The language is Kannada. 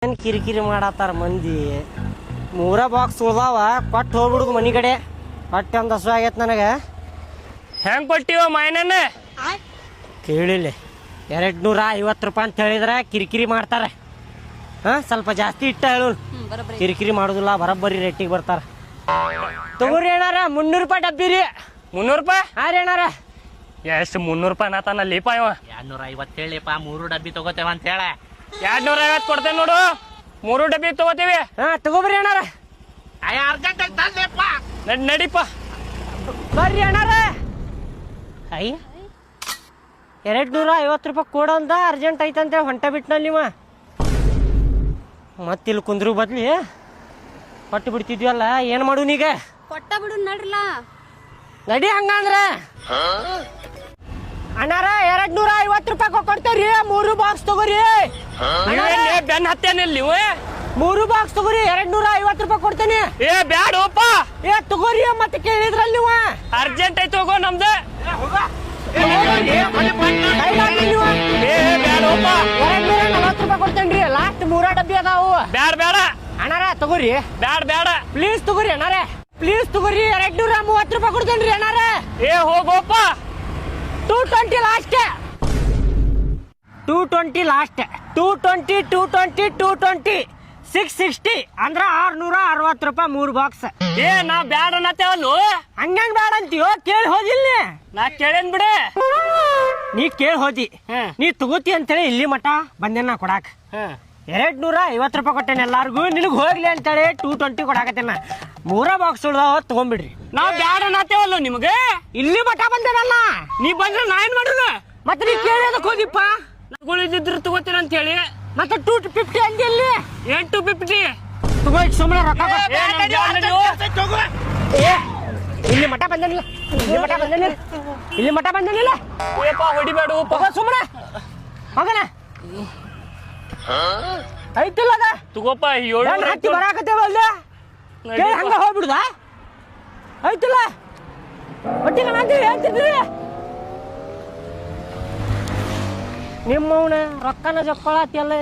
ಏನ್ ಕಿರಿಕಿರಿ ಮಾಡತ್ತಾರ ಮಂದಿ. ಮೂರ ಬಾಕ್ಸ್ ಉಳ್ದಾವ ಕೊಟ್ಟು ಹೋಗ್ಬಿಡುದು ಮನಿ ಕಡೆ. ಹೊಟ್ಟೆ ಒಂದು ಹಸು ಆಗೈತೆ ನನಗೆ. ಹೆಂಗ್ ಕೊಟ್ಟಿವ ಮಾಯನನ್ನ ಕೇಳಿಲ್ಲ, 250 ರೂಪಾಯಿ ಅಂತ ಹೇಳಿದ್ರೆ ಕಿರಿಕಿರಿ ಮಾಡ್ತಾರೆ. ಸ್ವಲ್ಪ ಜಾಸ್ತಿ ಇಟ್ಟ ಹೇಳು, ಕಿರಿಕಿರಿ ಮಾಡೋದಿಲ್ಲ, ಬರೋಬ್ಬರಿ ರೇಟಿಗೆ ಬರ್ತಾರ. ತಗೋರಿ ಏನಾರ 300 ರೂಪಾಯಿ ಡಬ್ಬಿ ರೀ. 300 ರೂಪಾಯಿ? ಹಾ ರೀ ಅಣ್ಣಾರ. ಎಷ್ಟು 300 ರೂಪಾಯಿ ನಾತಾನ ಲೀಪ ಇವ. 250 ಹೇಳಿಪ್ಪ, 3 ಡಬ್ಬಿ ತಗೋತೇವ ಅಂತ ಹೇಳ. 250 ಕೊಡ್ತೇನೆ ನೋಡು, 3 ಡಬ್ಬಿ ತಗೋತೀವಿ. ತಗೋಬ್ರಿ ಅಣ್ಣಾರ. ಅರ್ಜೆಂಟ್ ತಂದೆಪ್ಪ. ನಡಿಪ ಬರ್ರಿ ಅಣ್ಣಾರ. ಅಯ್ಯ 250 ರೂಪಾಯಿ ಕೊಡಂದ ಅರ್ಜೆಂಟ್ ಐತಂತೇಳಿ ಹೊಂಟ ಬಿಟ್ನಲ್ಲಿ ನೀವ. ಮತ್ತಿಲ್ಲಿ ಕುಂದ್ರು ಬದ್ಲಿ ಕೊಟ್ಟು ಬಿಡ್ತಿದ್ವಲ್ಲ, ಏನು ಮಾಡು ನೀಗ? ಕೊಟ್ಟ ಬಿಡು ನಡ್ರಲ್ಲ. ನಡಿ ಹಂಗಂದ್ರ ಅಣ್ಣಾರ 250 ರೂಪಾಯಿ ಕೊಡ್ತೇವ್ರಿ. 3 ಬಾಕ್ಸ್ ತಗೋರಿ. ಬೆನ್ ಹತ್ತೇನಿಲ್ಲ ನೀವು. 3 ಬಾಕ್ಸ್ ತಗೋರಿ, 250 ರೂಪಾಯಿ ಕೊಡ್ತೇನೆ. ಏ ಬ್ಯಾಡಪ್ಪ, ತಗೋರಿ. ಮತ್ತೆ ಕೇಳಿದ್ರಲ್ಲ ನೀವು. ಅರ್ಜೆಂಟ್ ಐತಿ ಹೋಗೋ ನಮ್ದು. ಏ ಬ್ಯಾಡಪ್ಪ, 240 ರೂಪಾಯಿ ಕೊಡ್ತೇನ್ರಿ. ಲಾಸ್ಟ್ 3 ಡಬ್ಬಿ ಅದಾವು. ಬ್ಯಾಡ ಅಣ್ಣಾರ ತಗೋರಿ, ಬ್ಯಾಡ ಪ್ಲೀಸ್ ತಗೋರಿ ಅಣ್ಣಾರ, ಪ್ಲೀಸ್ ತಗೋರಿ. 230 ರೂಪಾಯಿ ಕೊಡ್ತೇನ್ರಿ ಅಣ್ಣಾರ. ಏ ಹೋಗೋಪ್ಪ. 220 ಲಾಸ್ಟ್. 220 ಲಾಸ್ಟ್. 220 660 ಅಂದ್ರ 660 ರೂಪಾಯಿ 3 ಬಾಕ್ಸ್. ಏ ನಾ ಬ್ಯಾಡ ಅನ್ನತ್ತೇವಲ್ಲು. ಹಂಗಂಗ್ ಬೇಡ ಅಂತೀವೋ? ಕೇಳಿ ಹೋದಿಲ್ಲ. ನಾ ಕೇಳೇನ್ ಬಿಡೆ. ನೀ ಕೇಳಿ ಹೋದಿ, ನೀ ತಗೋತಿ ಅಂತೇಳಿ ಇಲ್ಲಿ ಮಠ ಬಂದೆ ನಾ ಕೊಡಾಕ. 250 ರೂಪಾಯಿ ಕೊಟ್ಟೇನೆ ಎಲ್ಲಾರ್ಗು. ನಿನಗ್ ಹೋಗ್ಲಿ ಅಂತೇಳಿ 220 ಕೊಡಾಕತ್ತೇನ. 3 ಬಾಕ್ಸ್ ಉಳ್ದಾವ, ತಗೊಂಡ್ಬಿಡ್ರಿ. ನಾವ್ ಬ್ಯಾಡ ಅನ್ನತ್ತೇವಲ್ಲು ನಿಮ್ಗೆ. ಇಲ್ಲಿ ಮಠ ಬಂದೇನಲ್ಲ, ನೀ ಬಂದ್ರೆ ನಾ ಏನ್ ಮಾಡುದು? ಮತ್ತೆ ನೀ ಕೇಳಿ ಅದಕ್ಕೆ ಹೋದಿಪ್ಪ. ಉಳಿದಿದ್ರು ತಗೋತೀರ ಅಂತ ಹೇಳಿ ಮತ್ತೆ 250 ಅಂದಿ ಇಲ್ಲಿ. 850. ತಗೋ ಈಗ ಸುಮ್ಮನೆ ರೊಕ್ಕ ಇಲ್ಲಿ ಮಠ ಬಂದೇನಿಲ್ಲ, ಇಲ್ಲಿ ಮಠ ಬಂದೇನಿಲ್ಲ. ಹೊಡಿಬೇಡ ಸುಮ್ಮನೆ ಹೋಗಣ. ಐತಿಲ್ಲ ಅದ ತಗೋಪ. ಹತ್ತಿ ಬರಾಕತ್ತೇವ ಅಲ್ಲ, ಕೇಳಿ ಹಂಗ ಹೋಗ್ಬಿಡುದ? ಐತಿಲ್ಲ ಒಟ್ಟಿಗೆ ಅಂತೀವಿ ಹೇಳ್ತಿದ್ರಿ. ನಿಮ್ಮವನ ರೊಕ್ಕನ ಜೊಕ್ಕೊಳತಿಯಲ್ಲ.